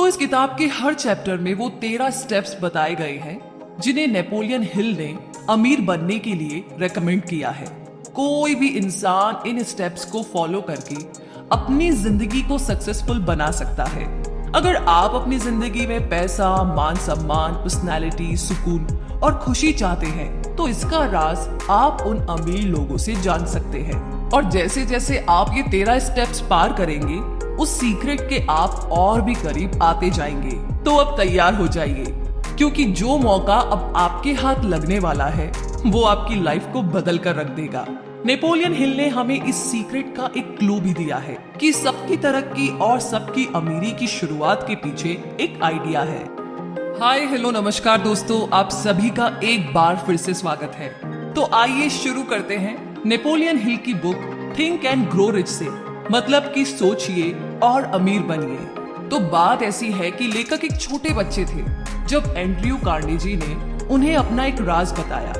तो इस किताब के हर चैप्टर में वो 13 स्टेप्स बताए गए हैं जिन्हें नेपोलियन हिल ने अमीर बनने के लिए रेकमेंड किया है। कोई भी इंसान इन स्टेप्स को फॉलो करके अपनी जिंदगी को सक्सेसफुल बना सकता है। अगर आप अपनी जिंदगी में पैसा, मान सम्मान, पर्सनैलिटी, सुकून और खुशी चाहते हैं तो इसका राज आप उन अमीर लोगों से जान सकते हैं। और जैसे जैसे आप ये 13 स्टेप्स पार करेंगे उस सीक्रेट के आप और भी करीब आते जाएंगे। तो अब तैयार हो जाइए, क्योंकि जो मौका अब आपके हाथ लगने वाला है वो आपकी लाइफ को बदल कर रख देगा। नेपोलियन हिल ने हमें इस सीक्रेट का एक क्लू भी दिया है कि सबकी तरक्की और सबकी अमीरी की शुरुआत के पीछे एक आइडिया है। हाय हेलो नमस्कार दोस्तों, आप सभी का एक बार फिर से स्वागत है। तो आइए शुरू करते हैं नेपोलियन हिल की book think and grow rich से, मतलब कि सोचिए और अमीर बनिए। तो बात ऐसी है कि लेखक एक छोटे बच्चे थे जब एंड्रयू कार्नेगी ने उन्हें अपना एक राज बताया,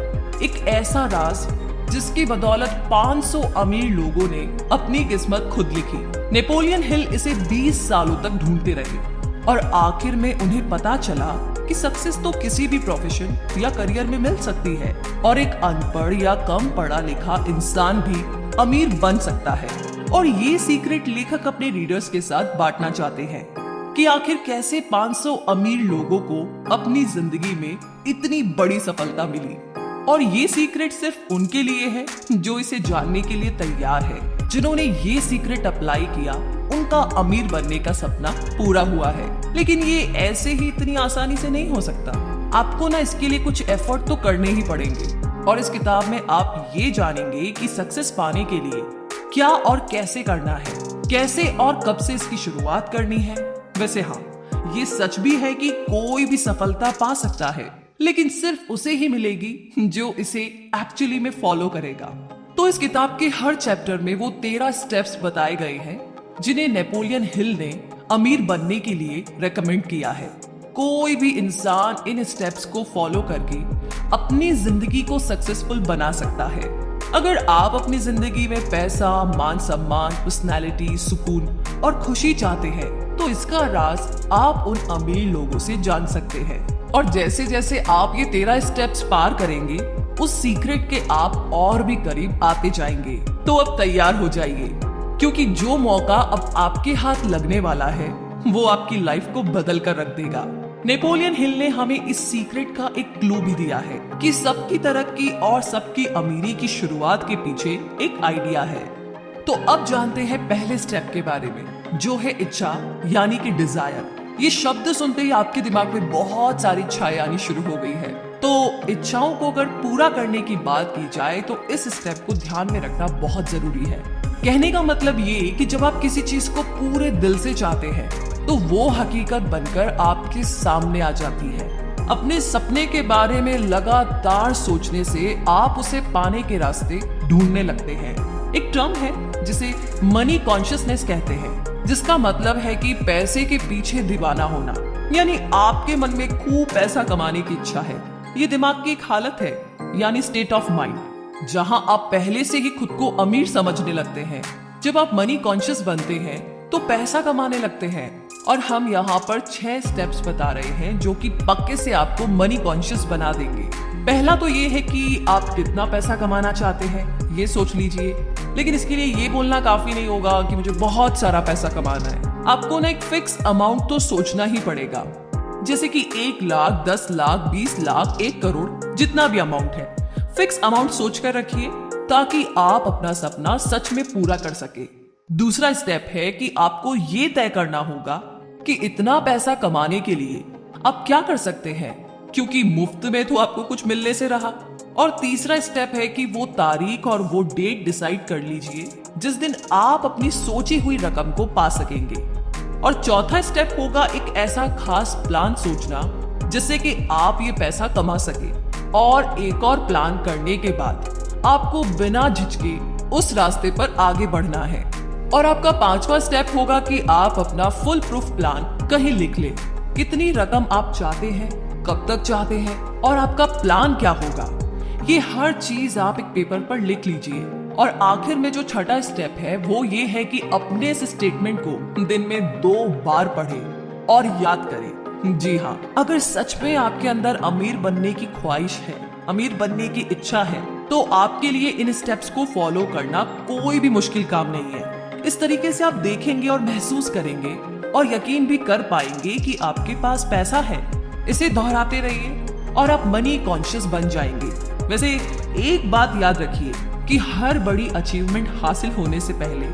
एक ऐसा राज जिसकी बदौलत 500 अमीर लोगों ने अपनी किस्मत खुद लिखी। नेपोलियन हिल इसे 20 सालों तक ढूंढते रहे और आखिर में उन्हें पता चला कि सक्सेस तो किसी भी प्रोफेशन या करियर में मिल सकती है और एक अनपढ़ या कम पढ़ा लिखा इंसान भी अमीर बन सकता है। और ये सीक्रेट लेखक अपने रीडर्स के साथ बांटना चाहते हैं कि आखिर कैसे 500 अमीर लोगों को अपनी जिंदगी में इतनी बड़ी सफलता मिली। और ये सीक्रेट सिर्फ उनके लिए है जो इसे जानने के लिए तैयार है। जिन्होंने ये सीक्रेट अप्लाई किया उनका अमीर बनने का सपना पूरा हुआ है। लेकिन ये ऐसे ही इतनी आसानी से नहीं हो सकता। आपको ना इसके लिए कुछ एफर्ट तो करने ही पड़ेंगे। और इस किताब में आप ये जानेंगे कि सक्सेस पाने के लिए क्या और कैसे करना है, कैसे और कब से इसकी शुरुआत करनी है। वैसे हाँ, ये सच भी है कि कोई भी सफलता पा सकता है, लेकिन सिर्फ उसे ही मिलेगी जो इसे एक्चुअली में फॉलो करेगा। तो इस किताब के हर चैप्टर में वो 13 स्टेप्स बताए गए हैं जिन्हें नेपोलियन हिल ने अमीर बनने के लिए रेकमेंड किया है। कोई भी इंसान इन स्टेप्स को फॉलो करके अपनी जिंदगी को सक्सेसफुल बना सकता है। अगर आप अपनी जिंदगी में पैसा, मान सम्मान, पर्सनैलिटी, सुकून और खुशी चाहते हैं तो इसका राज आप उन अमीर लोगों से जान सकते हैं। और जैसे जैसे आप ये 13 स्टेप्स पार करेंगे उस सीक्रेट के आप और भी करीब आते जाएंगे। तो अब तैयार हो जाइए, क्योंकि जो मौका अब आपके हाथ लगने वाला है वो आपकी लाइफ को बदल कर रख देगा। नेपोलियन हिल ने हमें इस सीक्रेट का एक क्लू भी दिया है कि सबकी तरक्की और सबकी अमीरी की शुरुआत के पीछे एक आइडिया है। तो अब जानते हैं पहले स्टेप के बारे में, जो है इच्छा, यानी कि डिजायर। ये शब्द सुनते ही आपके दिमाग में बहुत सारी इच्छाएं आनी शुरू हो गई है। तो इच्छाओं को अगर पूरा करने की बात की जाए तो इस स्टेप को ध्यान में रखना बहुत जरूरी है। कहने का मतलब ये कि जब आप किसी चीज को पूरे दिल से चाहते हैं तो वो हकीकत बनकर आपके सामने आ जाती है। अपने सपने के बारे में लगातार सोचने से आप उसे पाने के रास्ते ढूंढने लगते हैं। एक टर्म है जिसे मनी कॉन्शियसनेस कहते हैं, जिसका मतलब है कि पैसे के पीछे दीवाना होना। यानी आपके मन में खूब पैसा कमाने की इच्छा है। ये दिमाग की एक हालत है, यानी स्टेट ऑफ माइंड, जहां आप पहले से ही खुद को अमीर समझने लगते हैं। जब आप मनी कॉन्शियस बनते हैं तो पैसा कमाने लगते हैं। और हम यहाँ पर 6 स्टेप्स बता रहे हैं जो कि पक्के से आपको मनी कॉन्शियस बना देंगे। पहला तो ये है कि आप कितना पैसा कमाना चाहते हैं, ये सोच लीजिए। लेकिन इसके लिए ये बोलना काफी नहीं होगा कि मुझे बहुत सारा पैसा कमाना है। आपको ना एक फिक्स अमाउंट तो सोचना ही पड़ेगा, जैसे कि 1 लाख, 10 लाख, 20 लाख, 1 करोड़, जितना भी अमाउंट है। फिक्स अमाउंट सोच कर रखिए ताकि आप अपना सपना सच में पूरा कर सके। दूसरा स्टेप है कि आपको ये तय करना होगा कि इतना पैसा कमाने के लिए आप क्या कर सकते हैं, क्योंकि मुफ्त में तो आपको कुछ मिलने से रहा। और तीसरा स्टेप है कि वो तारीख और वो डेट डिसाइड कर लीजिए जिस दिन आप अपनी सोची हुई रकम को पा सकेंगे। और चौथा स्टेप होगा एक ऐसा खास प्लान सोचना जिससे कि आप ये पैसा कमा सके। और एक और प्लान करने के बाद आपको बिना झिझके उस रास्ते पर आगे बढ़ना है। और आपका 5वां स्टेप होगा कि आप अपना फुल प्रूफ प्लान कहीं लिख लें। कितनी रकम आप चाहते हैं, कब तक चाहते हैं और आपका प्लान क्या होगा, ये हर चीज आप एक पेपर पर लिख लीजिए। और आखिर में जो छठा स्टेप है वो ये है कि अपने इस स्टेटमेंट को दिन में 2 बार पढ़ें। और याद करें, जी हाँ, अगर सच में आपके अंदर अमीर बनने की ख्वाहिश है, अमीर बनने की इच्छा है, तो आपके लिए इन स्टेप्स को फॉलो करना कोई भी मुश्किल काम नहीं है। इस तरीके से आप देखेंगे और महसूस करेंगे और यकीन भी कर पाएंगे कि आपके पास पैसा है। इसे दोहराते रहिए और आप मनी कॉन्शियस बन जाएंगे। वैसे एक बात याद रखिए कि हर बड़ी अचीवमेंट हासिल होने से पहले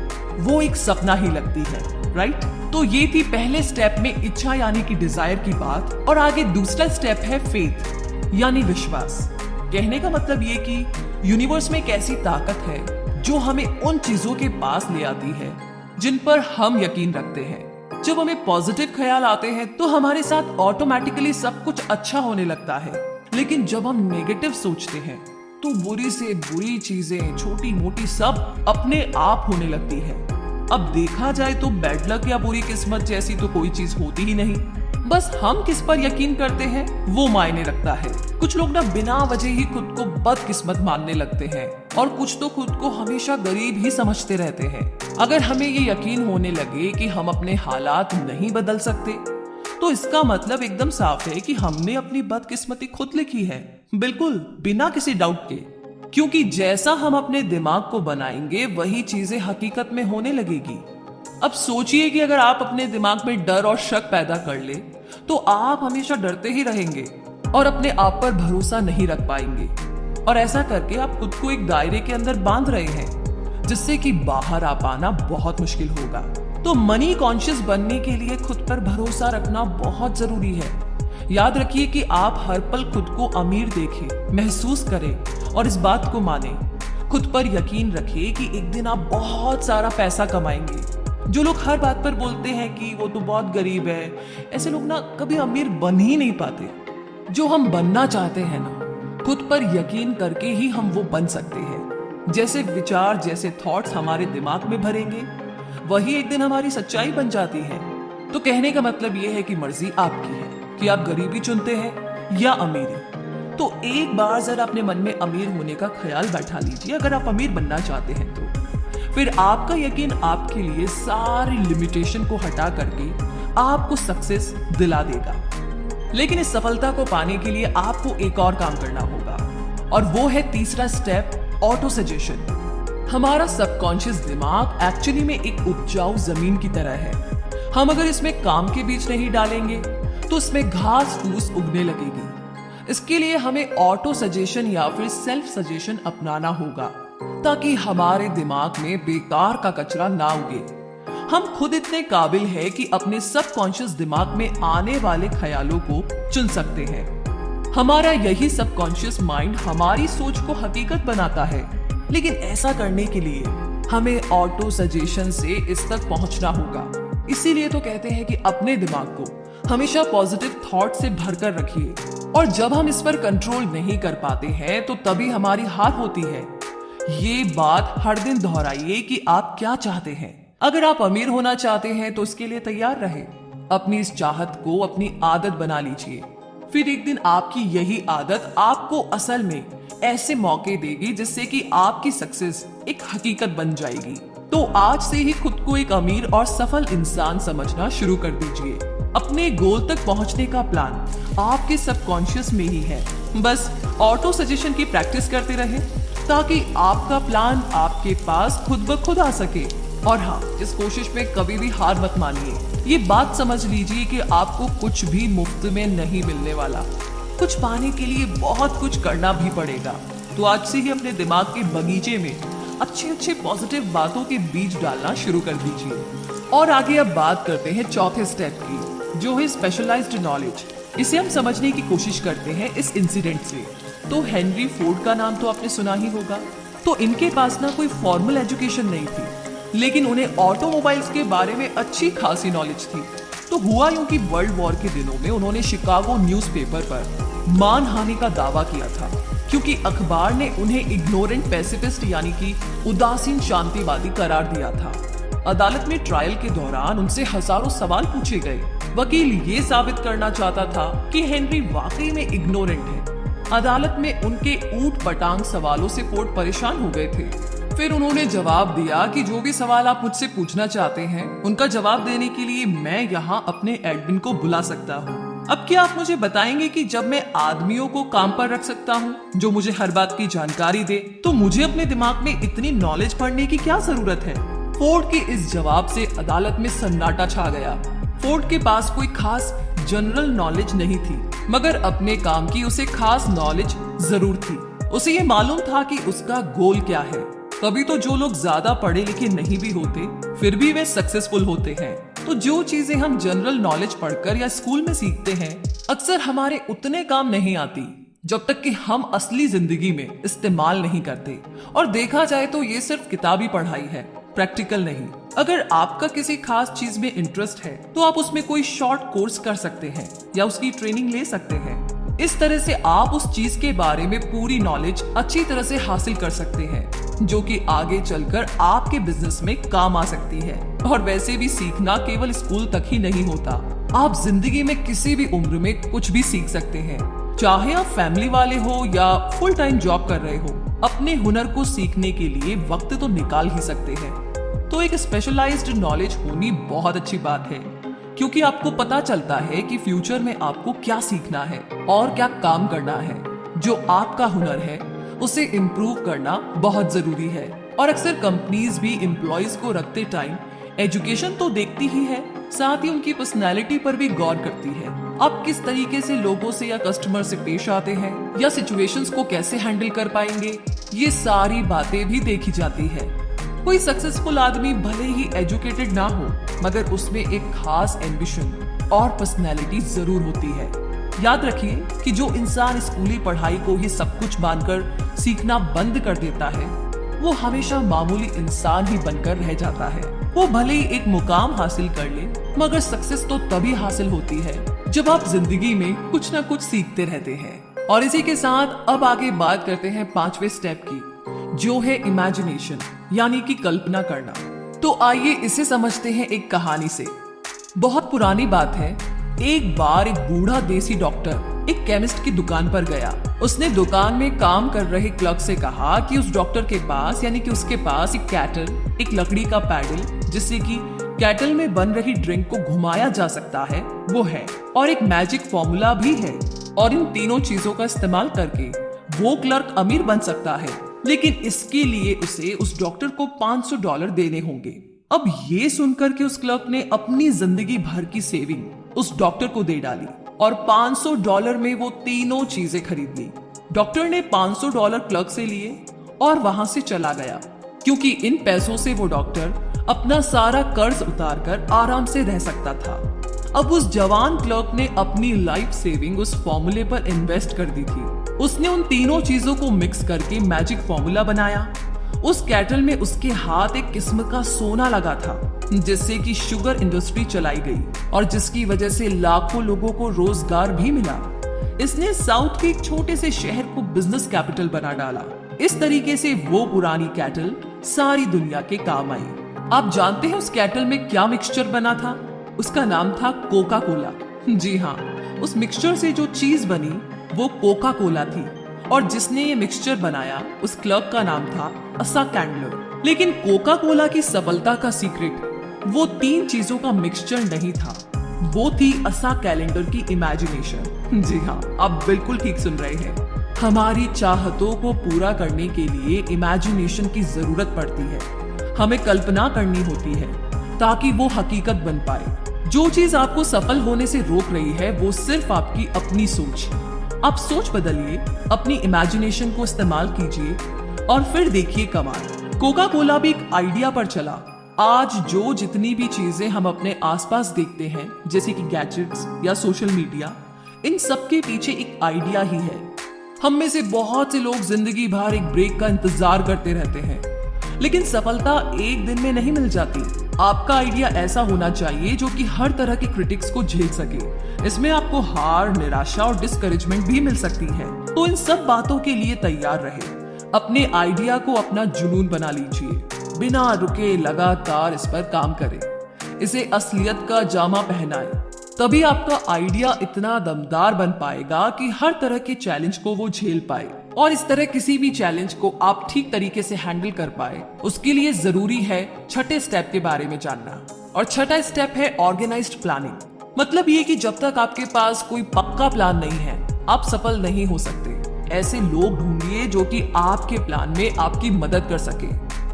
वो एक सपना ही लगती है, राइट? तो ये थी पहले स्टेप में इच्छा यानी कि डिजायर की बात, और आगे दूसरा स्टेप है फेथ यानी विश्वास। कहने का मतलब ये कि यूनिवर्स में एक ऐसी ताकत है जो हमें उन चीजों के पास ले आती है जिन पर हम यकीन रखते हैं। जब हमें पॉजिटिव ख्याल आते हैं तो हमारे साथ ऑटोमेटिकली सब कुछ अच्छा होने लगता है, लेकिन जब हम नेगेटिव सोचते हैं तो बुरी से बुरी चीजें, छोटी मोटी, सब अपने आप होने लगती है। अब देखा जाए तो बैड लक या बुरी किस्मत जैसी तो कोई चीज होती ही नहीं, बस हम किस पर यकीन करते हैं वो मायने रखता है। कुछ लोग ना बिना वजह ही खुद को बदकिस्मत मानने लगते हैं और कुछ तो खुद को हमेशा गरीब ही समझते रहते हैं। अगर हमें ये यकीन होने लगे कि हम अपने हालात नहीं बदल सकते, तो इसका मतलब एकदम साफ है कि हमने अपनी बदकिस्मती खुद लिखी है, बिल्कुल बिना किसी डाउट के। क्योंकि जैसा हम अपने दिमाग को बनाएंगे वही चीजें हकीकत में होने लगेगी। अब सोचिए कि अगर आप अपने दिमाग में डर और शक पैदा कर ले तो आप हमेशा डरते ही रहेंगे और अपने आप पर भरोसा नहीं रख पाएंगे, और ऐसा करके आप खुद को एक दायरे के अंदर बांध रहे हैं जिससे कि बाहर आ पाना बहुत मुश्किल होगा। तो मनी कॉन्शियस बनने के लिए खुद पर भरोसा रखना बहुत जरूरी है। याद रखिए कि आप हर पल खुद को अमीर देखें, महसूस करें और इस बात को माने। खुद पर यकीन रखिए कि एक दिन आप बहुत सारा पैसा कमाएंगे। जो लोग हर बात पर बोलते हैं कि वो तो बहुत गरीब है, ऐसे लोग ना कभी अमीर बन ही नहीं पाते। जो हम बनना चाहते हैं ना, खुद पर यकीन करके ही हम वो बन सकते हैं। जैसे विचार, जैसे थॉट्स हमारे दिमाग में भरेंगे, वही एक दिन हमारी सच्चाई बन जाती है। तो कहने का मतलब ये है कि मर्जी आपकी है कि आप गरीबी चुनते हैं या अमीरी। तो एक बार जरा अपने मन में अमीर होने का ख्याल बैठा लीजिए। अगर आप अमीर बनना चाहते हैं तो फिर आपका यकीन आपके लिए सारी लिमिटेशन को हटा करके आपको सक्सेस दिला देगा। लेकिन इस सफलता को पाने के लिए आपको एक और काम करना होगा, और वो है तीसरा स्टेप, ऑटो सजेशन। हमारा सबकॉन्शियस दिमाग एक्चुअली में एक उपजाऊ जमीन की तरह है। हम अगर इसमें काम के बीज नहीं डालेंगे तो इसमें घास फूस उगने लगेगी। इसके लिए हमें ऑटो सजेशन या फिर सेल्फ सजेशन अपनाना होगा ताकि हमारे दिमाग में बेकार का कचरा ना उगे। हम खुद इतने काबिल हैं कि अपने सबकॉन्शियस दिमाग में आने वाले ख्यालों को चुन सकते हैं। हमारा यही सबकॉन्शियस माइंड हमारी सोच को हकीकत बनाता है, लेकिन ऐसा करने के लिए हमें ऑटो सजेशन से इस तक पहुंचना होगा। इसीलिए तो कहते हैं कि अपने दिमाग को हमेशा पॉजिटिव थॉट से भरकर रखिए, और जब हम इस पर कंट्रोल नहीं कर पाते हैं तो तभी हमारी हार होती है। ये बात हर दिन दोहराइए कि आप क्या चाहते हैं। अगर आप अमीर होना चाहते हैं तो इसके लिए तैयार रहे। अपनी इस चाहत को अपनी आदत बना लीजिए। फिर एक दिन आपकी यही आदत आपको असल में ऐसे मौके देगी जिससे कि आपकी सक्सेस एक हकीकत बन जाएगी। तो आज से ही खुद को एक अमीर और सफल इंसान समझना शुरू कर दीजिए। अपने गोल तक पहुंचने का प्लान आपके सबकॉन्शियस में ही है। बस ऑटो सजेशन की प्रैक्टिस करते रहें ताकि आपका प्लान आपके पास खुद ब खुद आ सके। और हाँ, इस कोशिश में कभी भी हार मत मानिए। ये बात समझ लीजिए कि आपको कुछ भी मुफ्त में नहीं मिलने वाला। कुछ पाने के लिए बहुत कुछ करना भी पड़ेगा। तो आज से ही अपने दिमाग के बगीचे में अच्छे अच्छे पॉजिटिव बातों के बीज डालना शुरू कर दीजिए। और आगे अब बात करते हैं चौथे स्टेप की, जो है स्पेशलाइज्ड नॉलेज। इसे हम समझने की कोशिश करते हैं इस इंसिडेंट से। तो हेनरी फोर्ड का नाम तो आपने सुना ही होगा। तो इनके पास ना कोई फॉर्मल एजुकेशन नहीं थी, लेकिन उन्हें ऑटोमोबाइल्स के बारे में अच्छी खासी नॉलेज थी। तो हुआ यूं कि वर्ल्ड वॉर के दिनों में उन्होंने शिकागो न्यूज़पेपर पर मानहानि का दावा किया था, क्योंकि अखबार ने उन्हें इग्नोरेंट पैसिफिस्ट यानी कि उदासीन शांतिवादी करार दिया था। अदालत में ट्रायल के दौरान उनसे हजारों सवाल पूछे गए। वकील ये साबित करना चाहता था कि हेनरी वाकई में इग्नोरेंट है। अदालत में उनके ऊट पटांग सवालों से फोर्ड परेशान हो गए थे। फिर उन्होंने जवाब दिया कि जो भी सवाल आप मुझसे पूछना चाहते हैं उनका जवाब देने के लिए मैं यहाँ अपने एडमिन को बुला सकता हूँ। अब क्या आप मुझे बताएंगे कि जब मैं आदमियों को काम पर रख सकता हूँ जो मुझे हर बात की जानकारी दे, तो मुझे अपने दिमाग में इतनी नॉलेज पढ़ने की क्या जरूरत है? फोर्ड के इस जवाब से अदालत में सन्नाटा छा गया। फोर्ड के पास कोई खास जनरल नॉलेज नहीं थी, मगर अपने काम की उसे खास नॉलेज जरूर थी। उसे ये मालूम था कि उसका गोल क्या है। कभी तो जो लोग ज्यादा पढ़े लिखे नहीं भी होते फिर भी वे सक्सेसफुल होते हैं। तो जो चीजें हम जनरल नॉलेज पढ़कर या स्कूल में सीखते हैं अक्सर हमारे उतने काम नहीं आती जब तक कि हम असली जिंदगी में इस्तेमाल नहीं करते। और देखा जाए तो ये सिर्फ किताबी पढ़ाई है, प्रैक्टिकल नहीं। अगर आपका किसी खास चीज में इंटरेस्ट है तो आप उसमें कोई शॉर्ट कोर्स कर सकते हैं या उसकी ट्रेनिंग ले सकते हैं। इस तरह से आप उस चीज के बारे में पूरी नॉलेज अच्छी तरह से हासिल कर सकते हैं जो कि आगे चलकर आपके बिजनेस में काम आ सकती है। और वैसे भी सीखना केवल स्कूल तक ही नहीं होता, आप जिंदगी में किसी भी उम्र में कुछ भी सीख सकते हैं। चाहे आप फैमिली वाले हो या फुल टाइम जॉब कर रहे हो, अपने हुनर को सीखने के लिए वक्त तो निकाल ही सकते हैं। तो एक स्पेशलाइज्ड नॉलेज होनी बहुत अच्छी बात है, क्योंकि आपको पता चलता है कि फ्यूचर में आपको क्या सीखना है और क्या काम करना है। जो आपका हुनर है उसे इम्प्रूव करना बहुत जरूरी है। और अक्सर कंपनीज भी एम्प्लॉइज को रखते टाइम एजुकेशन तो देखती ही है, साथ ही उनकी पर्सनैलिटी पर भी गौर करती है। आप किस तरीके से लोगों से या कस्टमर से पेश आते हैं या सिचुएशंस को कैसे हैंडल कर पाएंगे, ये सारी बातें भी देखी जाती है। कोई सक्सेसफुल आदमी भले ही एजुकेटेड ना हो, मगर उसमें एक खास एम्बिशन और पर्सनैलिटी जरूर होती है। याद रखिए कि जो इंसान स्कूली पढ़ाई को ही सब कुछ मानकर सीखना बंद कर देता है वो हमेशा मामूली इंसान ही बनकर रह जाता है। वो भले ही एक मुकाम हासिल कर ले, मगर सक्सेस तो तभी हासिल होती है जब आप जिंदगी में कुछ ना कुछ सीखते रहते हैं। और इसी के साथ अब आगे बात करते हैं 5वें स्टेप की, जो है इमेजिनेशन, यानी कि कल्पना करना। तो आइए इसे समझते हैं एक कहानी से। बहुत पुरानी बात है, एक बार एक बूढ़ा देसी डॉक्टर एक केमिस्ट की दुकान पर गया। उसने दुकान में काम कर रहे क्लर्क से कहा कि उस डॉक्टर के पास, यानी कि उसके पास एक कैटल, एक लकड़ी का पैडल जिससे कि कैटल में बन रही ड्रिंक को घुमाया जा सकता है, वो है, और एक मैजिक फॉर्मूला भी है। और इन तीनों चीजों का इस्तेमाल करके वो क्लर्क अमीर बन सकता है, लेकिन इसके लिए उसे उस डॉक्टर को $500 देने होंगे। अब ये सुनकर के उस क्लर्क ने अपनी जिंदगी भर की सेविंग उस डॉक्टर को दे डाली और $500 में वो तीनों चीजें खरीद ली। डॉक्टर ने $500 क्लर्क से लिए और वहां से चला गया, क्योंकि इन पैसों से वो डॉक्टर अपना सारा कर्ज उतारकर आराम से रह सकता था। अब उस जवान क्लर्क ने अपनी लाइफ सेविंग उस फॉर्मूले पर इन्वेस्ट कर दी थी। उसने उन तीनों चीजों को मिक्स करके मैजिक फॉर्मूला बनाया। उस कैटल में उसके हाथ एक किस्म का सोना लगा था, जिससे कि शुगर इंडस्ट्री चलाई गई और जिसकी वजह से लाखों लोगों को रोजगार भी मिला। इसने साउथ के एक छोटे से शहर को बिजनेस कैपिटल बना डाला। इस तरीके से वो पुरानी कैटल सारी दुनिया के काम आई। आप जानते हैं उस कैटल में क्या मिक्सचर बना था? उसका नाम था कोका कोला। जी हाँ, उस मिक्सचर से जो चीज बनी वो कोका कोला थी। और जिसने ये मिक्सचर बनाया उस क्लर्क का नाम था असा कैंडलर। लेकिन कोका कोला की सफलता का सीक्रेट वो 3 चीजों का मिक्सचर नहीं था, वो थी असा कैलेंडर की इमेजिनेशन। जी हाँ, आप बिल्कुल ठीक सुन रहे हैं। हमारी चाहतों को पूरा करने के लिए इमेजिनेशन की जरूरत पड़ती है। हमें कल्पना करनी होती है ताकि वो हकीकत बन पाए। जो चीज आपको सफल होने से रोक रही है वो सिर्फ आपकी अपनी सोच। आप सोच बदलिए, अपनी इमेजिनेशन को इस्तेमाल कीजिए और फिर देखिए कमाल। कोका कोला भी एक आइडिया पर चला। आज जो जितनी भी चीजें हम अपने आसपास देखते हैं, जैसे कि गैजेट्स या सोशल मीडिया, इन सब के पीछे एक आइडिया ही है। हम में से बहुत से लोग जिंदगी भर एक ब्रेक का इंतजार करते रहते हैं, लेकिन सफलता एक दिन में नहीं मिल जाती। आपका आइडिया ऐसा होना चाहिए जो कि हर तरह के क्रिटिक्स को झेल सके। इसमें आपको हार, निराशा और डिस्करेजमेंट भी मिल सकती है। तो इन सब बातों के लिए तैयार रहे। अपने आइडिया को अपना जुनून बना लीजिए, बिना रुके लगातार इस पर काम करें, इसे असलियत का जामा पहनाएं। तभी आपका आइडिया इतना दमदार बन पाएगा कि हर तरह के चैलेंज को वो झेल पाए। और इस तरह किसी भी चैलेंज को आप ठीक तरीके से हैंडल कर पाए, उसके लिए जरूरी है छठे स्टेप के बारे में जानना। और छठा स्टेप है ऑर्गेनाइज्ड प्लानिंग। मतलब ये कि जब तक आपके पास कोई पक्का प्लान नहीं है, आप सफल नहीं हो सकते। ऐसे लोग ढूंढिए जो कि आपके प्लान में आपकी मदद कर सके।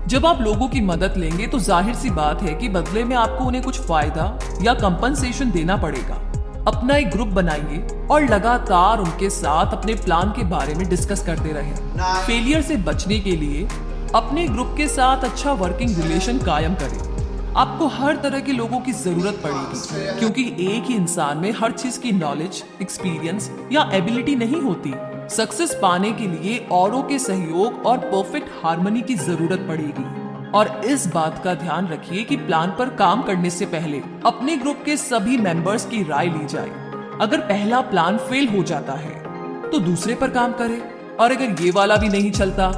जब आप लोगों की मदद लेंगे तो जाहिर सी बात है कि बदले में आपको उन्हें कुछ फायदा या कंपनसेशन देना पड़ेगा। अपना एक ग्रुप बनाइए और लगातार उनके साथ अपने प्लान के बारे में डिस्कस करते रहें। फेलियर से बचने के लिए अपने ग्रुप के साथ अच्छा वर्किंग रिलेशन कायम करें। आपको हर तरह के लोगों की जरूरत पड़ेगी, क्योंकि एक ही इंसान में हर चीज की नॉलेज, एक्सपीरियंस या एबिलिटी नहीं होती। सक्सेस पाने के लिए औरों के सहयोग और परफेक्ट हार्मनी की जरूरत पड़ेगी। और इस बात का ध्यान रखिए कि प्लान पर काम करने से पहले अपने ग्रुप के सभी मेंबर्स की राय ली जाए। अगर पहला प्लान फेल हो जाता है तो दूसरे पर काम करें, और अगर ये वाला भी नहीं चलता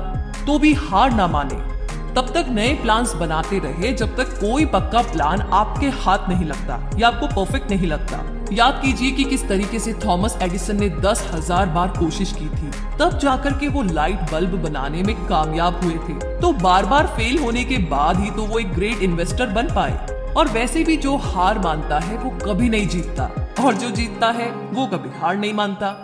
तो भी हार ना माने। तब तक नए प्लान्स बनाते रहे जब तक कोई पक्का प्लान आपके हाथ नहीं लगता या आपको परफेक्ट नहीं लगता। याद कीजिए कि किस तरीके से थॉमस एडिसन ने 10,000 बार कोशिश की थी, तब जाकर के वो लाइट बल्ब बनाने में कामयाब हुए थे। तो बार बार फेल होने के बाद ही तो वो एक ग्रेट इन्वेस्टर बन पाए। और वैसे भी जो हार मानता है वो कभी नहीं जीतता, और जो जीतता है वो कभी हार नहीं मानता।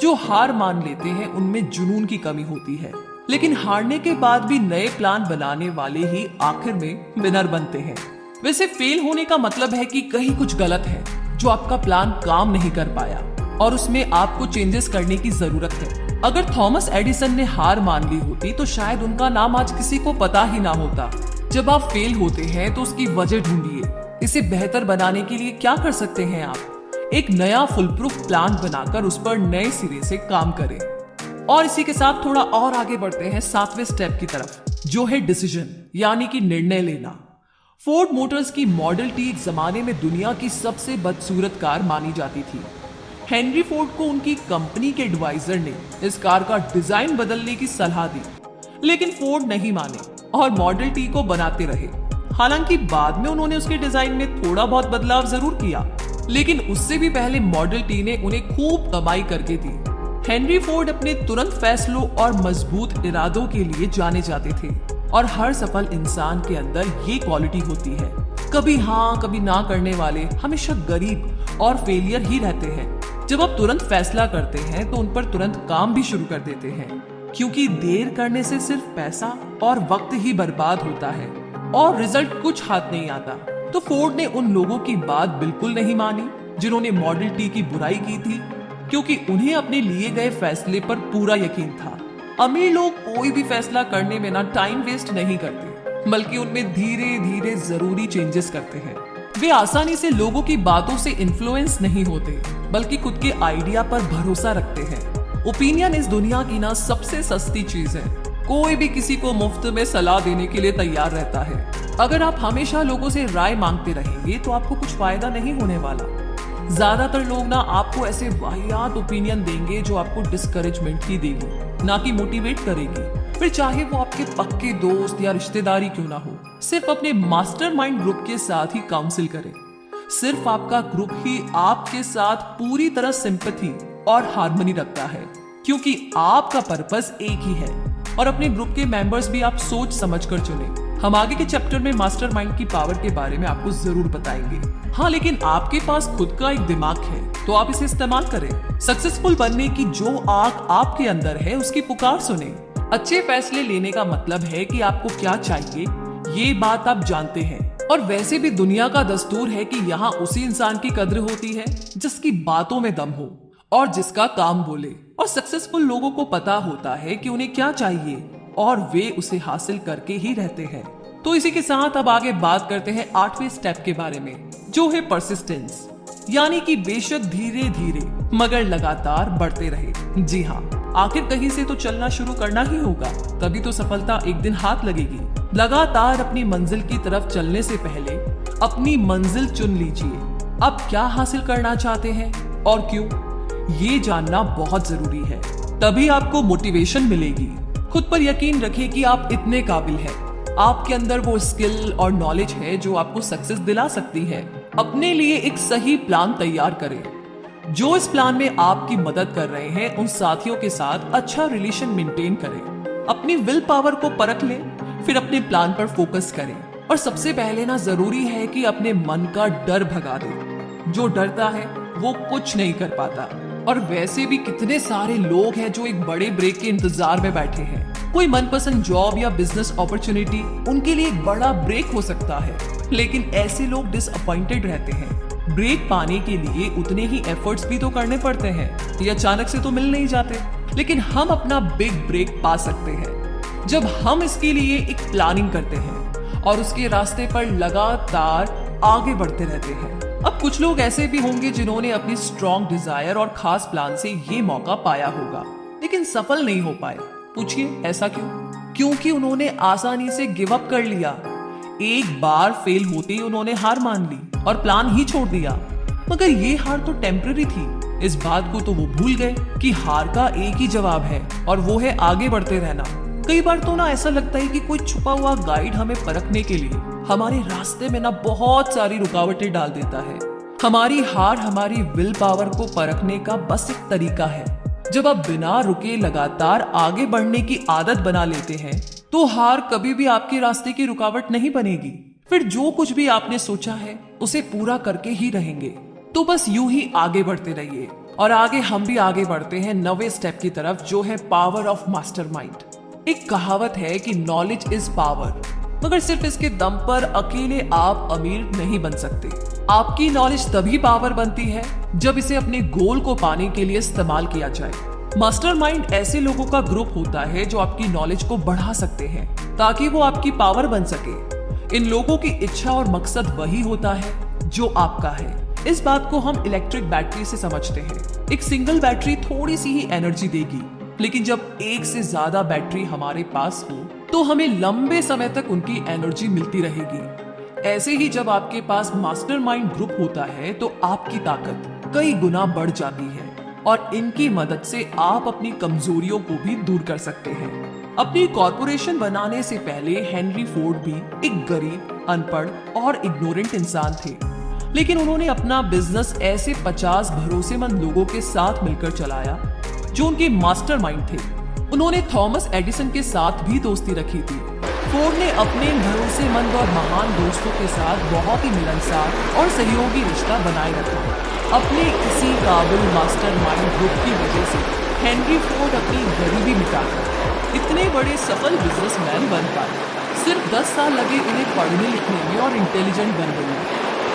जो हार मान लेते हैं उनमें जुनून की कमी होती है, लेकिन हारने के बाद भी नए प्लान बनाने वाले ही आखिर में विनर बनते हैं। वैसे फेल होने का मतलब है कि कहीं कुछ गलत है, जो आपका प्लान काम नहीं कर पाया और उसमें आपको चेंजेस करने की जरूरत है। अगर थॉमस एडिसन ने हार मान ली होती तो शायद उनका नाम आज किसी को पता ही ना होता। जब आप फेल होते हैं तो उसकी वजह ढूंढिए। इसे बेहतर बनाने के लिए क्या कर सकते हैं आप? एक नया फुल प्रूफ प्लान बनाकर उस पर नए सिरे से काम करें। और इसी के साथ थोड़ा और आगे बढ़ते हैं 7वें स्टेप की तरफ, जो है डिसीजन, यानी कि निर्णय लेना। फोर्ड मोटर्स की मॉडल टी एक जमाने में दुनिया की सबसे बदसूरत कार मानी जाती थी। हेनरी फोर्ड को उनकी कंपनी के एडवाइजर ने इस कार का डिजाइन बदलने की सलाह दी, लेकिन फोर्ड नहीं माने और मॉडल टी को बनाते रहे। हालांकि बाद में उन्होंने उसके डिजाइन में थोड़ा बहुत बदलाव जरूर किया, लेकिन उससे भी पहले मॉडल टी ने उन्हें खूब कमाई करके दी। हेनरी फोर्ड अपने तुरंत फैसलों और मजबूत इरादों के लिए जाने जाते थे, और हर सफल इंसान के अंदर ये क्वालिटी होती है। कभी हाँ कभी ना करने वाले हमेशा गरीब और फेलियर ही रहते हैं। जब आप तुरंत फैसला करते हैं तो उन पर तुरंत काम भी शुरू कर देते हैं, क्योंकि देर करने से सिर्फ पैसा और वक्त ही बर्बाद होता है और रिजल्ट कुछ हाथ नहीं आता। तो फोर्ड ने उन लोगों की बात बिल्कुल नहीं मानी जिन्होंने मॉडल टी की बुराई की थी, क्योंकि उन्हें अपने लिए गए फैसले पर पूरा यकीन था। अमीर लोग कोई भी फैसला करने में ना टाइम वेस्ट नहीं करते, बल्कि उनमें धीरे धीरे जरूरी चेंजेस करते हैं। वे आसानी से लोगों की बातों से इन्फ्लुएंस नहीं होते, बल्कि खुद के आइडिया पर भरोसा रखते हैं। ओपिनियन इस दुनिया की ना सबसे सस्ती चीज है। कोई भी किसी को मुफ्त में सलाह देने के लिए तैयार रहता है। अगर आप हमेशा लोगों से राय मांगते रहेंगे तो आपको कुछ फायदा नहीं होने वाला। ज्यादातर लोग ना आपको ऐसे वाहियात ओपिनियन देंगे जो आपको डिस्करेजमेंट ही देगी, ना कि मोटिवेट करेगी। फिर चाहे वो आपके पक्के दोस्त या रिश्तेदारी क्यों ना हो, सिर्फ अपने मास्टरमाइंड ग्रुप के साथ ही काउंसिल करें। सिर्फ आपका ग्रुप ही आपके साथ पूरी तरह सिंपैथी और हार्मनी रखता है, क्योंकि आपका पर्पस एक ही है और अपने ग्रुप के मेंबर्स भी आप सोच समझकर चुने। हम आगे के चैप्टर में मास्टरमाइंड की पावर के बारे में आपको जरूर बताएंगे। हाँ, लेकिन आपके पास खुद का एक दिमाग है तो आप इसे इस्तेमाल करें। सक्सेसफुल बनने की जो आग आपके अंदर है उसकी पुकार सुने। अच्छे फैसले लेने का मतलब है कि आपको क्या चाहिए ये बात आप जानते हैं। और वैसे भी दुनिया का दस्तूर है कि यहाँ उसी इंसान की कद्र होती है जिसकी बातों में दम हो और जिसका काम बोले। और सक्सेसफुल लोगों को पता होता है कि उन्हें क्या चाहिए और वे उसे हासिल करके ही रहते हैं। तो इसी के साथ अब आगे बात करते हैं 8वें स्टेप के बारे में, जो है परसिस्टेंस, यानी कि बेशक धीरे धीरे मगर लगातार बढ़ते रहे। जी हाँ, आखिर कहीं से तो चलना शुरू करना ही होगा, तभी तो सफलता एक दिन हाथ लगेगी। लगातार अपनी मंजिल की तरफ चलने से पहले अपनी मंजिल चुन लीजिए। आप क्या हासिल करना चाहते हैं और क्यों, ये जानना बहुत जरूरी है। तभी आपको मोटिवेशन मिलेगी। खुद पर यकीन रखें कि आप इतने काबिल हैं। आपके अंदर वो स्किल और नॉलेज है जो आपको सक्सेस दिला सकती है। अपने लिए एक सही प्लान तैयार करें जो इस प्लान में आपकी मदद कर रहे हैं उन साथियों के साथ अच्छा रिलेशन मेंटेन करें, अपनी विल पावर को परख लें, फिर अपने प्लान पर फोकस करें। और सबसे पहले ना जरूरी है कि अपने मन का डर भगा दें। जो डरता है वो कुछ नहीं कर पाता। और वैसे भी कितने सारे लोग हैं जो एक बड़े ब्रेक के इंतजार में बैठे हैं। कोई मनपसंद जॉब या बिजनेस अपॉर्चुनिटी उनके लिए एक बड़ा ब्रेक हो सकता है, लेकिन ऐसे लोग डिसअपॉइंटेड रहते हैं। ब्रेक पाने के लिए उतने ही एफर्ट्स भी तो करने पड़ते हैं, ये अचानक से तो मिल नहीं जाते। लेकिन हम अपना बिग ब्रेक पा सकते हैं जब हम इसके लिए एक प्लानिंग करते हैं और उसके रास्ते पर लगातार आगे बढ़ते रहते हैं। अब कुछ लोग ऐसे भी होंगे जिन्होंने अपनी स्ट्रॉन्ग डिजायर और खास प्लान से ये मौका पाया होगा, लेकिन सफल नहीं हो पाए। पूछिए ऐसा क्यों? क्योंकि उन्होंने आसानी से गिव अप कर लिया। एक बार फेल होते ही उन्होंने हार मान ली और प्लान ही छोड़ दिया। मगर ये हार तो टेम्पररी थी। इस बात को तो वो भूल गए कि हार का एक ही जवाब है और वो है आगे बढ़ते रहना। कई बार तो ना ऐसा लगता है कि कोई छुपा हुआ गाइड हमें परखने के लिए हमारे रास्ते में ना बहुत सारी रुकावटें डाल देता है। हमारी हार हमारी विल पावर को परखने का बस एक तरीका है। जब आप बिना रुके लगातार आगे बढ़ने की आदत बना लेते हैं तो हार कभी भी आपके रास्ते की रुकावट नहीं बनेगी। फिर जो कुछ भी आपने सोचा है उसे पूरा करके ही रहेंगे। तो बस यूं ही आगे बढ़ते रहिए। और आगे हम भी आगे बढ़ते हैं नवे स्टेप की तरफ, जो है पावर ऑफ मास्टरमाइंड। एक कहावत है कि नॉलेज इज पावर, मगर सिर्फ इसके दम पर अकेले आप अमीर नहीं बन सकते। आपकी नॉलेज तभी पावर बनती है जब इसे अपने गोल को पाने के लिए इस्तेमाल किया जाए। मास्टरमाइंड ऐसे लोगों का ग्रुप होता है जो आपकी नॉलेज को बढ़ा सकते हैं ताकि वो आपकी पावर बन सके। इन लोगों की इच्छा और मकसद वही होता है जो आपका है। इस बात को हम इलेक्ट्रिक बैटरी से समझते हैं। एक सिंगल बैटरी थोड़ी सी ही एनर्जी देगी, लेकिन जब एक से ज्यादा बैटरी हमारे पास हो तो हमें लंबे समय तक उनकी एनर्जी मिलती रहेगी। ऐसे ही जब आपके पास मास्टरमाइंड ग्रुप होता है तो आपकी ताकत कई गुना बढ़ जाती है और इनकी मदद से आप अपनी कमजोरियों को भी दूर कर सकते हैं। अपनी कॉरपोरेशन बनाने से पहले हेनरी फोर्ड भी एक गरीब, अनपढ़ और इग्नोरेंट इंसान थे, लेकिन उन्होंने अपना बिजनेस ऐसे 50 भरोसेमंद लोगों के साथ मिलकर चलाया जो उनके मास्टरमाइंड थे। उन्होंने थॉमस एडिसन के साथ भी दोस्ती रखी थी। फोर्ड ने अपने भरोसेमंद और महान दोस्तों के साथ बहुत ही मिलनसार और सहयोगी रिश्ता बनाए रखा। अपने इसी काबिल मास्टरमाइंड ग्रुप की वजह से हेनरी फोर्ड अपनी गरीबी मिटाकर इतने बड़े सफल बिजनेसमैन बन पाए। सिर्फ 10 साल लगे उन्हें पढ़ने लिखने में और इंटेलिजेंट बनने में,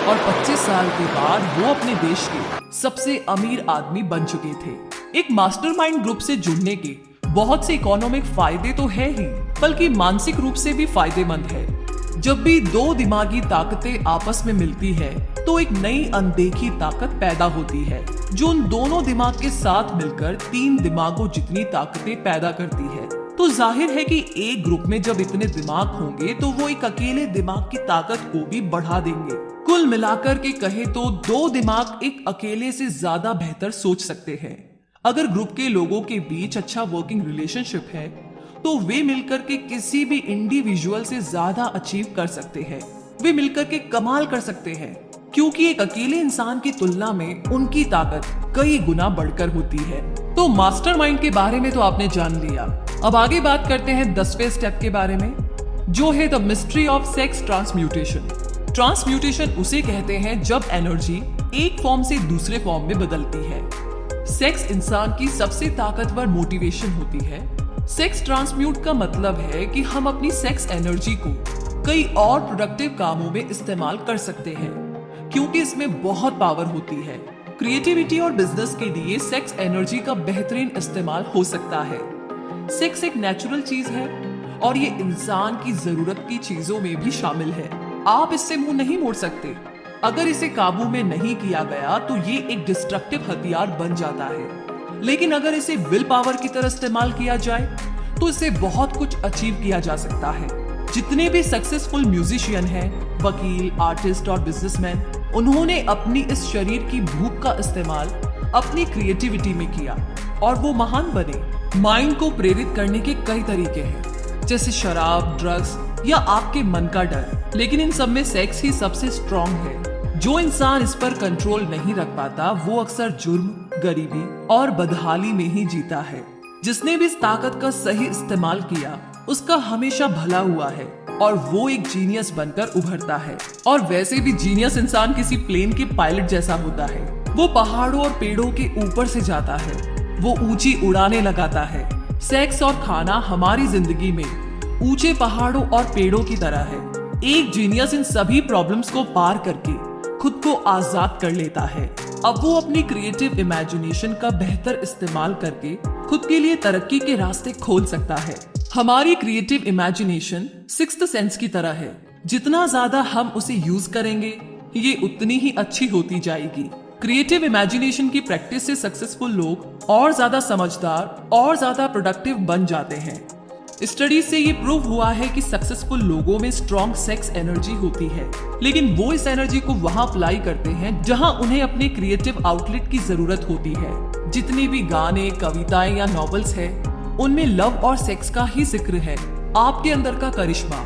और 25 साल के बाद वो अपने देश के सबसे अमीर आदमी बन चुके थे। एक मास्टरमाइंड ग्रुप से जुड़ने के बहुत से इकोनॉमिक फायदे तो है ही, बल्कि मानसिक रूप से भी फायदेमंद है। जब भी दो दिमागी ताकतें आपस में मिलती है तो एक नई अनदेखी ताकत पैदा होती है जो उन दोनों दिमाग के साथ मिलकर 3 दिमागों जितनी ताकतें पैदा करती है। तो जाहिर है कि एक ग्रुप में जब इतने दिमाग होंगे तो वो एक अकेले दिमाग की ताकत को भी बढ़ा देंगे। कुल मिलाकर के कहे तो 2 दिमाग एक अकेले से ज्यादा बेहतर सोच सकते हैं। अगर ग्रुप के लोगों के बीच अच्छा वर्किंग रिलेशनशिप है तो वे मिलकर के किसी भी इंडिविजुअल से ज्यादा अचीव कर सकते हैं। वे मिलकर के कमाल कर सकते हैं, क्योंकि एक अकेले इंसान की तुलना में उनकी ताकत कई गुना बढ़कर होती है। तो मास्टरमाइंड के बारे में तो आपने जान लिया। अब आगे बात करते हैं 10वें स्टेप के बारे में, जो है the mystery of sex transmutation. Transmutation उसे कहते हैं जब एनर्जी एक फॉर्म से दूसरे फॉर्म में बदलती है। सेक्स इंसान की सबसे ताकतवर मोटिवेशन होती है। सेक्स ट्रांसम्यूट का मतलब है कि हम अपनी सेक्स एनर्जी को कई और प्रोडक्टिव कामों में इस्तेमाल कर सकते हैं, क्योंकि इसमें बहुत पावर होती है। क्रिएटिविटी और बिजनेस के लिए सेक्स एनर्जी का बेहतरीन इस्तेमाल हो सकता है। सेक्स एक नेचुरल चीज है और ये इंसान की जरूरत की चीजों में भी शामिल है। आप इससे मुंह नहीं मोड़ सकते। अगर इसे काबू में नहीं किया गया तो ये एक डिस्ट्रक्टिव हथियार बन जाता है, लेकिन अगर इसे विल पावर की तरह इस्तेमाल किया जाए तो इससे बहुत कुछ अचीव किया जा सकता है। जितने भी सक्सेसफुल म्यूजिशियन हैं, वकील, आर्टिस्ट और बिजनेसमैन, उन्होंने अपनी इस शरीर की भूख का इस्तेमाल अपनी क्रिएटिविटी में किया और वो महान बने। माइंड को प्रेरित करने के कई तरीके हैं, जैसे शराब, ड्रग्स या आपके मन का डर, लेकिन इन सब में सेक्स ही सबसे स्ट्रॉन्ग है जो इंसान इस पर कंट्रोल नहीं रख पाता वो अक्सर जुर्म, गरीबी और बदहाली में ही जीता है। जिसने भी इस ताकत का सही इस्तेमाल किया उसका हमेशा भला हुआ है और वो एक जीनियस बनकर उभरता है। और वैसे भी जीनियस इंसान किसी प्लेन के पायलट जैसा होता है। वो पहाड़ों और पेड़ों के ऊपर से जाता है, वो ऊंची उड़ानें लगाता है। सेक्स और खाना हमारी जिंदगी में ऊंचे पहाड़ों और पेड़ों की तरह है। एक जीनियस इन सभी प्रॉब्लम्स को पार करके खुद को आजाद कर लेता है। अब वो अपनी क्रिएटिव इमेजिनेशन का बेहतर इस्तेमाल करके खुद के लिए तरक्की के रास्ते खोल सकता है। हमारी क्रिएटिव इमेजिनेशन सिक्स्थ सेंस की तरह है। जितना ज्यादा हम उसे यूज करेंगे ये उतनी ही अच्छी होती जाएगी। क्रिएटिव इमेजिनेशन की प्रैक्टिस से सक्सेसफुल लोग और ज्यादा समझदार और ज्यादा प्रोडक्टिव बन जाते हैं। स्टडीज से ये प्रूव हुआ है कि सक्सेसफुल लोगों में स्ट्रॉन्ग सेक्स एनर्जी होती है, लेकिन वो इस एनर्जी को वहां अप्लाई करते हैं जहां उन्हें अपने क्रिएटिव आउटलेट की जरूरत होती है। जितने भी गाने, कविताएं या नॉवेल्स हैं, उनमें लव और सेक्स का ही जिक्र है। आपके अंदर का करिश्मा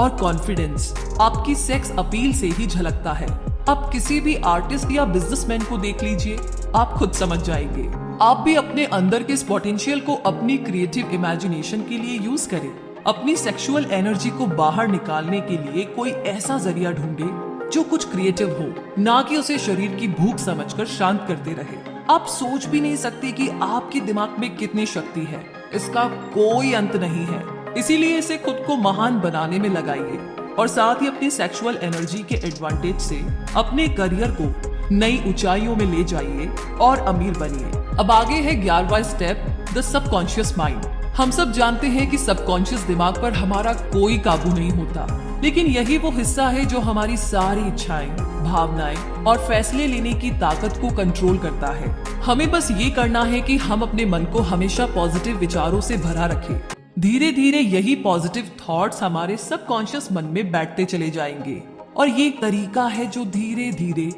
और कॉन्फिडेंस आपकी सेक्स अपील से ही झलकता है। आप किसी भी आर्टिस्ट या बिजनेसमैन को देख लीजिए, आप खुद समझ जाएंगे। आप भी अपने अंदर के इस पोटेंशियल को अपनी क्रिएटिव इमेजिनेशन के लिए यूज करें। अपनी सेक्सुअल एनर्जी को बाहर निकालने के लिए कोई ऐसा जरिया ढूंढे जो कुछ क्रिएटिव हो, ना कि उसे शरीर की भूख समझकर शांत करते रहे। आप सोच भी नहीं सकते कि आपके दिमाग में कितनी शक्ति है, इसका कोई अंत नहीं है। इसीलिए इसे खुद को महान बनाने में लगाइए और साथ ही अपनी सेक्सुअल एनर्जी के एडवांटेज से अपने करियर को नई ऊंचाइयों में ले जाइए और अमीर बनिए। अब आगे है 11वां स्टेप, द सबकॉन्शियस माइंड। हम सब जानते हैं कि सबकॉन्शियस दिमाग पर हमारा कोई काबू नहीं होता, लेकिन यही वो हिस्सा है जो हमारी सारी इच्छाएं, भावनाएं और फैसले लेने की ताकत को कंट्रोल करता है। हमें बस ये करना है कि हम अपने मन को हमेशा पॉजिटिव विचारों से भरा रखें। धीरे धीरे यही पॉजिटिव थॉट्स हमारे सबकॉन्शियस मन में बैठते चले जाएंगे और ये एक तरीका है जो धीरे धीरे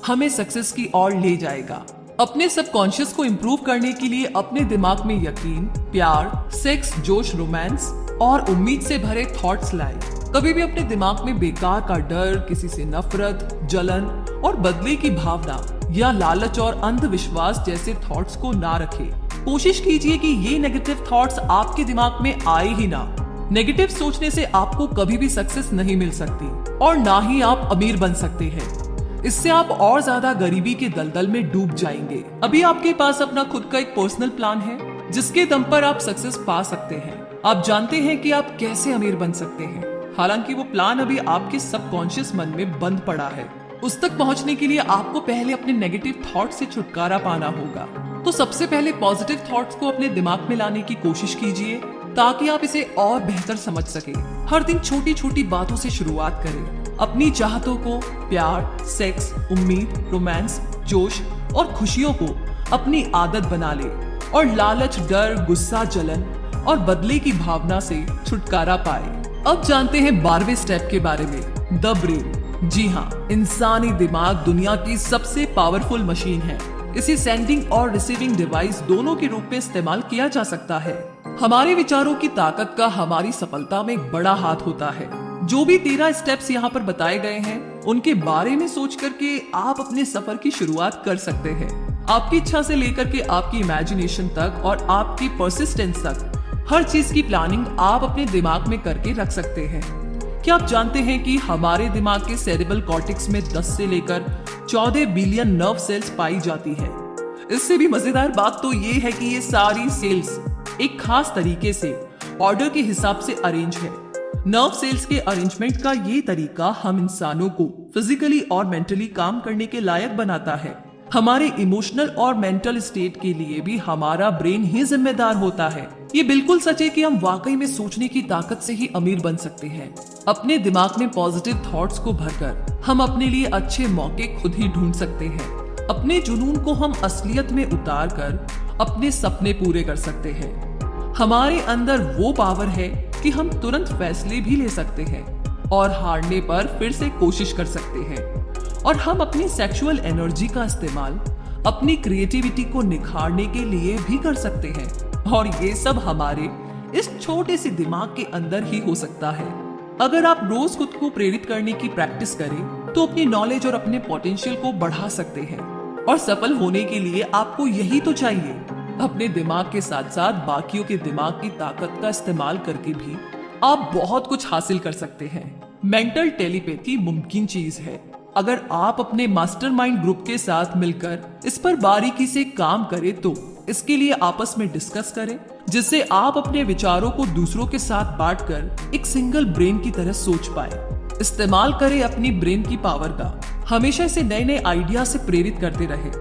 हमें सक्सेस की ओर ले जाएगा। अपने सबकॉन्शियस को इम्प्रूव करने के लिए अपने दिमाग में यकीन, प्यार, सेक्स, जोश, रोमांस और उम्मीद से भरे थॉट्स लाएं। कभी भी अपने दिमाग में बेकार का डर, किसी से नफरत, जलन और बदले की भावना या लालच और अंधविश्वास जैसे थॉट्स को ना रखें। कोशिश कीजिए कि ये नेगेटिव थॉट्स आपके दिमाग में आए ही ना। नेगेटिव सोचने से आपको कभी भी सक्सेस नहीं मिल सकती और ना ही आप अमीर बन सकते हैं। इससे आप और ज्यादा गरीबी के दलदल में डूब जाएंगे। अभी आपके पास अपना खुद का एक पर्सनल प्लान है जिसके दम पर आप सक्सेस पा सकते हैं। आप जानते हैं कि आप कैसे अमीर बन सकते हैं, हालांकि वो प्लान अभी आपके सबकॉन्शियस मन में बंद पड़ा है। उस तक पहुंचने के लिए आपको पहले अपने नेगेटिव थॉट से छुटकारा पाना होगा। तो सबसे पहले पॉजिटिव थॉट्स को अपने दिमाग में लाने की कोशिश कीजिए ताकि आप इसे और बेहतर समझ सके। हर दिन छोटी छोटी बातों से शुरुआत करें। अपनी चाहतों को, प्यार, सेक्स, उम्मीद, रोमांस, जोश और खुशियों को अपनी आदत बना ले और लालच, डर, गुस्सा, जलन और बदले की भावना से छुटकारा पाए। अब जानते हैं 12वें स्टेप के बारे में, द ब्रेन। जी हाँ, इंसानी दिमाग दुनिया की सबसे पावरफुल मशीन है। इसे सेंडिंग और रिसीविंग डिवाइस दोनों के रूप में इस्तेमाल किया जा सकता है। हमारे विचारों की ताकत का हमारी सफलता में एक बड़ा हाथ होता है। जो भी 13 स्टेप्स यहाँ पर बताए गए हैं उनके बारे में सोच करके आप अपने सफर की शुरुआत कर सकते हैं। आपकी इच्छा से लेकर के आपकी इमेजिनेशन तक और आपकी परसिस्टेंस तक हर चीज की प्लानिंग आप अपने दिमाग में करके रख सकते हैं। क्या आप जानते हैं कि हमारे दिमाग के सेरेब्रल कॉर्टेक्स में 10 से लेकर 14 बिलियन नर्व सेल्स पाई जाती है। इससे भी मजेदार बात तो ये है कि ये सारी सेल्स एक खास तरीके से ऑर्डर के हिसाब से अरेंज है। नर्व सेल्स के अरेंजमेंट का ये तरीका हम इंसानों को फिजिकली और मेंटली काम करने के लायक बनाता है। हमारे इमोशनल और मेंटल स्टेट के लिए भी हमारा ब्रेन ही जिम्मेदार होता है। ये बिल्कुल सच है कि हम वाकई में सोचने की ताकत से ही अमीर बन सकते हैं। अपने दिमाग में पॉजिटिव थॉट्स को भरकर हम अपने लिए अच्छे मौके खुद ही ढूंढ सकते हैं। अपने जुनून को हम असलियत में उतार कर अपने सपने पूरे कर सकते हैं। हमारे अंदर वो पावर है कि हम तुरंत फैसले भी ले सकते हैं और हारने पर फिर से कोशिश कर सकते हैं। और हम अपनी सेक्सुअल एनर्जी का इस्तेमाल अपनी क्रिएटिविटी को निखारने के लिए भी कर सकते हैं। और ये सब हमारे इस छोटे से दिमाग के अंदर ही हो सकता है। अगर आप रोज खुद को प्रेरित करने की प्रैक्टिस करें तो अपनी नॉलेज और अपने पोटेंशियल को बढ़ा सकते हैं। और सफल होने के लिए आपको यही तो चाहिए। अपने दिमाग के साथ साथ बाकियों के दिमाग की ताकत का इस्तेमाल करके भी आप बहुत कुछ हासिल कर सकते हैं। मेंटल टेलीपैथी मुमकिन चीज है अगर आप अपने मास्टरमाइंड ग्रुप के साथ मिलकर इस पर बारीकी से काम करें तो। इसके लिए आपस में डिस्कस करें, जिससे आप अपने विचारों को दूसरों के साथ बांटकर एक सिंगल ब्रेन की तरह सोच पाए। इस्तेमाल करें अपनी ब्रेन की पावर का। हमेशा इसे नए नए आइडिया से प्रेरित करते रहे।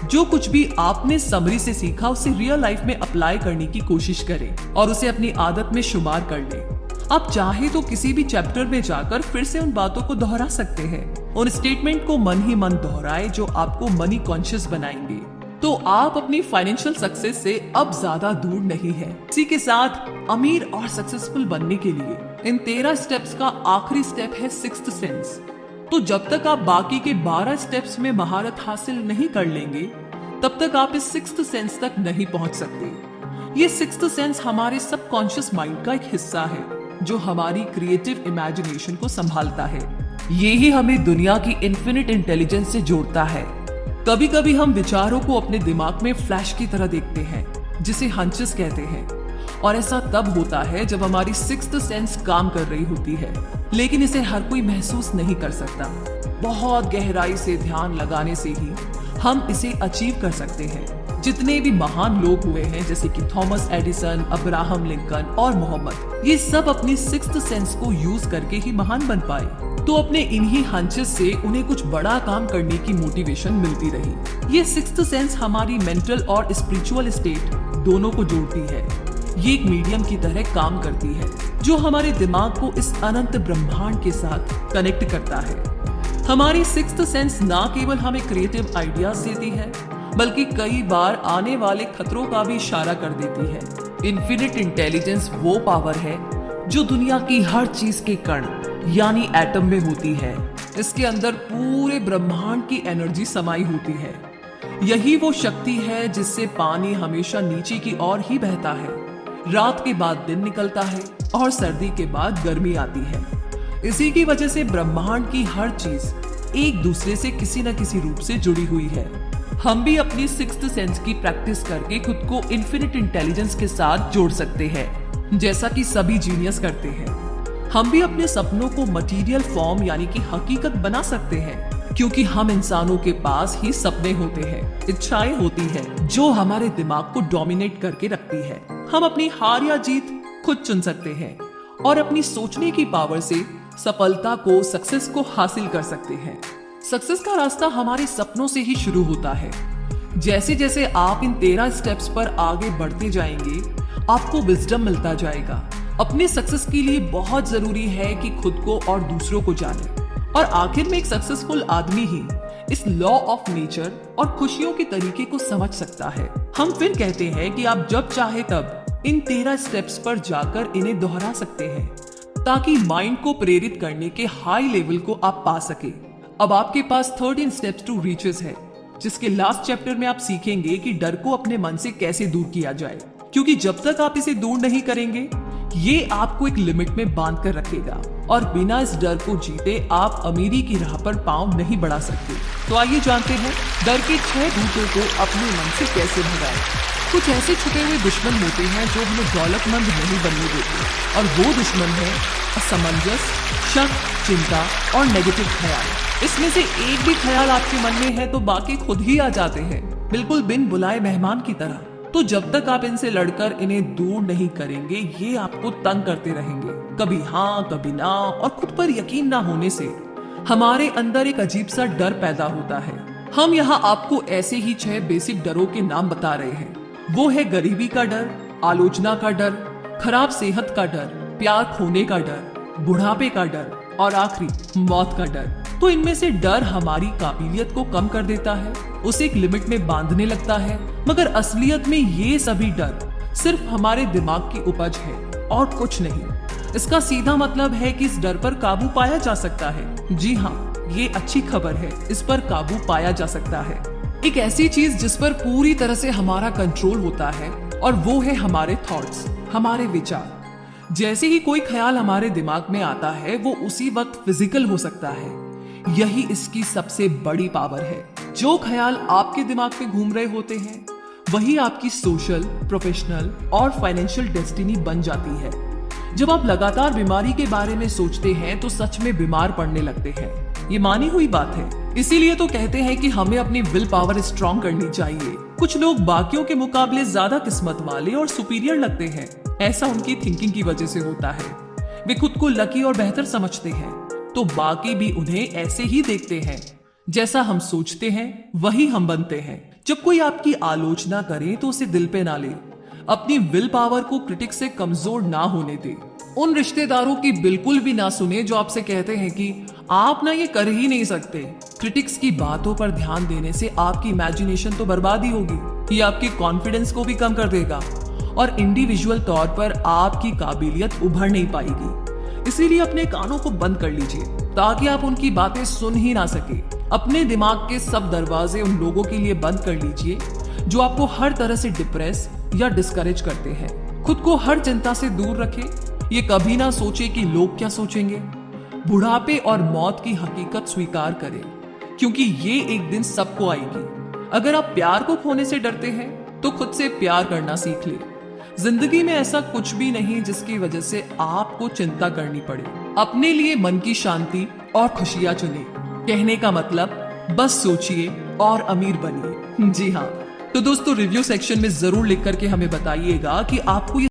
जो कुछ भी आपने समरी से सीखा उसे रियल लाइफ में अप्लाई करने की कोशिश करें और उसे अपनी आदत में शुमार कर लें। आप चाहे तो किसी भी चैप्टर में जाकर फिर से उन बातों को दोहरा सकते हैं। उन स्टेटमेंट को मन ही मन दोहराए जो आपको मनी कॉन्शियस बनाएंगे। तो आप अपनी फाइनेंशियल सक्सेस से अब ज्यादा दूर नहीं है। इसी के साथ अमीर और सक्सेसफुल बनने के लिए इन 13 स्टेप्स का आखिरी स्टेप है सिक्स्थ सेंस। तो जब तक आप बाकी के 12 स्टेप्स में महारत हासिल नहीं कर लेंगे तब तक आप इस सिक्स्थ सेंस तक नहीं पहुंच सकते। ये सिक्स्थ सेंस हमारे सबकॉन्शियस माइंड का एक हिस्सा है जो हमारी क्रिएटिव इमेजिनेशन को संभालता है। ये ही हमें दुनिया की इन्फिनिट इंटेलिजेंस से जोड़ता है। कभी कभी हम विचारों को अपने दिमाग में फ्लैश की तरह देखते हैं, जिसे हंचेस कहते हैं। और ऐसा तब होता है जब हमारी सिक्स्थ सेंस काम कर रही होती है, लेकिन इसे हर कोई महसूस नहीं कर सकता। बहुत गहराई से ध्यान लगाने से ही हम इसे अचीव कर सकते हैं। जितने भी महान लोग हुए हैं जैसे कि थॉमस एडिसन, अब्राहम लिंकन और मोहम्मद, ये सब अपनी सिक्स्थ सेंस को यूज करके ही महान बन पाए। तो अपने इन्हीं हंचेस से उन्हें कुछ बड़ा काम करने की मोटिवेशन मिलती रही। ये सिक्स्थ सेंस हमारी मेंटल और स्पिरिचुअल स्टेट दोनों को जोड़ती है। ये एक मीडियम की तरह काम करती है जो हमारे दिमाग को इस अनंत ब्रह्मांड के साथ कनेक्ट करता है। हमारी सिक्स्थ सेंस ना केवल हमें क्रिएटिव आइडियाज देती है बल्कि कई बार आने वाले खतरों का भी इशारा कर देती है। इन्फिनिट इंटेलिजेंस वो पावर है जो दुनिया की हर चीज के कण यानी एटम में होती है। इसके अंदर पूरे ब्रह्मांड की एनर्जी समाई होती है। यही वो शक्ति है जिससे पानी हमेशा नीचे की ओर ही बहता है। रात के बाद दिन निकलता है और सर्दी के बाद गर्मी आती है। इसी की वजह से ब्रह्मांड की हर चीज एक दूसरे से किसी न किसी रूप से जुड़ी हुई है। हम भी अपनी सिक्स्थ सेंस की प्रैक्टिस करके खुद को इन्फिनिट इंटेलिजेंस के साथ जोड़ सकते हैं, जैसा कि सभी जीनियस करते हैं। हम भी अपने सपनों को मटेरियल फॉर्म यानी कि हकीकत बना सकते हैं, क्योंकि हम इंसानों के पास ही सपने होते हैं, इच्छाएं होती हैं, जो हमारे दिमाग को डोमिनेट करके रखती है। हम अपनी हार या जीत खुद चुन सकते हैं और अपनी सोचने की पावर से सफलता को, सक्सेस को हासिल कर सकते हैं। सक्सेस का रास्ता हमारे सपनों से ही शुरू होता है। जैसे जैसे आप इन 13 स्टेप्स पर आगे बढ़ते जाएंगे, आपको विजडम मिलता जाएगा। अपने सक्सेस के लिए बहुत जरूरी है कि खुद को और दूसरों को जाने। और आखिर में एक सक्सेसफुल आदमी ही इस लॉ ऑफ नेचर और खुशियों के तरीके को समझ सकता है। हम फिर कहते हैं कि आप जब चाहे तब इन 13 स्टेप्स पर जाकर इन्हें दोहरा सकते हैं, ताकि माइंड को प्रेरित करने के हाई लेवल को आप पा सके। अब आपके पास 13 स्टेप्स टू रीचेस है, जिसके लास्ट चैप्टर में आप सीखेंगे कि डर को अपने मन से कैसे दूर किया जाए, क्योंकि जब तक आप इसे दूर नहीं करेंगे ये आपको एक लिमिट में बांध कर रखेगा और बिना इस डर को जीते आप अमीरी की राह पर पांव नहीं बढ़ा सकते। तो आइए जानते हैं डर के 6 भूतों को अपने मन से कैसे भगाएं। कुछ ऐसे छुपे हुए दुश्मन होते हैं जो हमें दौलतमंद नहीं बनने देते, और वो दुश्मन है असमंजस, शक, चिंता और नेगेटिव ख्याल। इसमें से एक भी ख्याल आपके मन में है तो बाकी खुद ही आ जाते हैं, बिल्कुल बिन बुलाए मेहमान की तरह। तो जब तक आप इनसे लड़कर इन्हें दूर नहीं करेंगे, ये आपको तंग करते रहेंगे, कभी हाँ कभी ना, और खुद पर यकीन ना होने से हमारे अंदर एक अजीब सा डर पैदा होता है। हम यहाँ आपको ऐसे ही 6 बेसिक डरों के नाम बता रहे हैं। वो है गरीबी का डर, आलोचना का डर, खराब सेहत का डर, प्यार खोने का डर, बुढ़ापे का डर और आखिरी मौत का डर। तो इनमें से डर हमारी काबिलियत को कम कर देता है, उसे एक लिमिट में बांधने लगता है, मगर असलियत में ये सभी डर सिर्फ हमारे दिमाग की उपज है और कुछ नहीं। इसका सीधा मतलब है कि इस डर पर काबू पाया जा सकता है। जी हाँ, ये अच्छी खबर है, इस पर काबू पाया जा सकता है। एक ऐसी चीज जिस पर पूरी तरह से हमारा कंट्रोल होता है, और वो है हमारे थॉट्स, हमारे विचार। जैसे ही कोई ख्याल हमारे दिमाग में आता है वो उसी वक्त फिजिकल हो सकता है, यही इसकी सबसे बड़ी पावर है। जो ख्याल आपके दिमाग में घूम रहे होते हैं वही आपकी सोशल, प्रोफेशनल और फाइनेंशियल डेस्टिनी बन जाती है। जब आप लगातार बीमारी के बारे में सोचते हैं तो सच में बीमार पड़ने लगते हैं। ये मानी हुई बात है। इसीलिए तो कहते हैं कि हमें अपनी विल पावर स्ट्रॉन्ग करनी चाहिए। कुछ लोग बाकियों के मुकाबले ज्यादा किस्मत वाले और सुपीरियर लगते हैं। ऐसा उनकी थिंकिंग की वजह से होता है। वे खुद को लकी और बेहतर समझते हैं, तो बाकी भी उन्हें ऐसे ही देखते हैं। जैसा हम सोचते हैं वही हम बनते हैं। जब कोई आपकी आलोचना करे तो उसे दिल पे ना ले। अपनी विल पावर को क्रिटिक्स से कमजोर ना होने दे। उन रिश्तेदारों की बिल्कुल भी ना सुने जो आपसे कहते हैं कि आप ना ये कर ही नहीं सकते। क्रिटिक्स की बातों पर ध्यान देने से आपकी इमेजिनेशन तो बर्बाद ही होगी। ये आपके कॉन्फिडेंस को भी कम कर देगा और इंडिविजुअल तौर पर आपकी काबिलियत उभर नहीं पाएगी। इसीलिए अपने कानों को बंद कर लीजिए ताकि आप उनकी बातें सुन ही ना सके। अपने दिमाग के सब दरवाजे उन लोगों के लिए बंद कर लीजिए जो आपको हर तरह से डिप्रेस या डिस्करेज करते हैं। खुद को हर चिंता से दूर रखें। ये कभी ना सोचे कि लोग क्या सोचेंगे। बुढ़ापे और मौत की हकीकत स्वीकार करें, क्योंकि ये एक दिन सबको आएगी। अगर आप प्यार को खोने से डरते हैं तो खुद से प्यार करना सीख ले। जिंदगी में ऐसा कुछ भी नहीं जिसकी वजह से आपको चिंता करनी पड़े। अपने लिए मन की शांति और खुशियां चुने। कहने का मतलब बस सोचिए और अमीर बनिए। जी हाँ, तो दोस्तों रिव्यू सेक्शन में जरूर लिख करके हमें बताइएगा कि आपको ये